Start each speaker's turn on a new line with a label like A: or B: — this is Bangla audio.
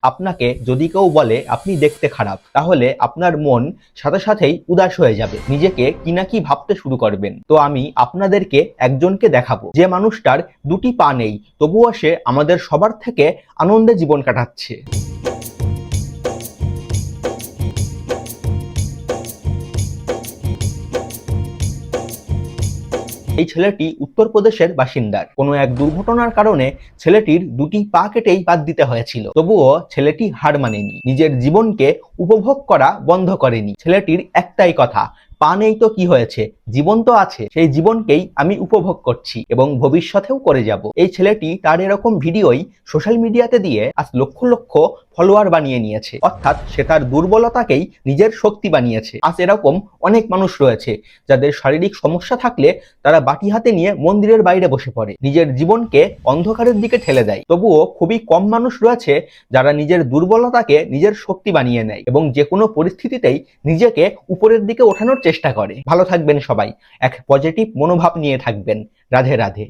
A: আপনাকে যদি কেউ বলে আপনি দেখতে খারাপ, তাহলে আপনার মন সাথে সাথেই উদাস হয়ে যাবে, নিজেকে কি না কি ভাবতে শুরু করবেন। তো আমি আপনাদেরকে একজনকে দেখাবো, যে মানুষটার দুটি পা নেই, তবুও সে আমাদের সবার থেকে আনন্দে জীবন কাটাচ্ছে। এই ছেলেটি উত্তরপ্রদেশের বাসিন্দার। কোনো এক দুর্ঘটনার কারণে ছেলেটির দুটি পা কেটেই বাদ দিতে হয়েছিল, তবুও ছেলেটি হার মানেনি, নিজের জীবনকে উপভোগ করা বন্ধ করেনি। ছেলেটির একটাই কথা, পা নেই তো কি হয়েছে, জীবন তো আছে, সেই জীবনকেই আমি উপভোগ করছি এবং ভবিষ্যতেও করে যাব। এই ছেলেটি তার এরকম ভিডিওই সোশ্যাল মিডিয়াতে দিয়ে আজ লক্ষ লক্ষ ফলোয়ার বানিয়ে নিয়েছে, অর্থাৎ সে তার দুর্বলতাকেই নিজের শক্তি বানিয়েছে। আজ এরকম অনেক মানুষ রয়েছে যাদের শারীরিক সমস্যা থাকলে তারা বাটি হাতে নিয়ে মন্দিরের বাইরে বসে পড়ে, নিজের জীবনকে অন্ধকারের দিকে ঠেলে দেয়। তবুও খুবই কম মানুষ রয়েছে যারা নিজের দুর্বলতাকে নিজের শক্তি বানিয়ে নেয় এবং যে কোনো পরিস্থিতিতেই নিজেকে উপরের দিকে ওঠানোর চেষ্টা করে। ভালো থাকবেন সবাই, এক পজিটিভ মনোভাব নিয়ে থাকবেন। রাধে রাধে।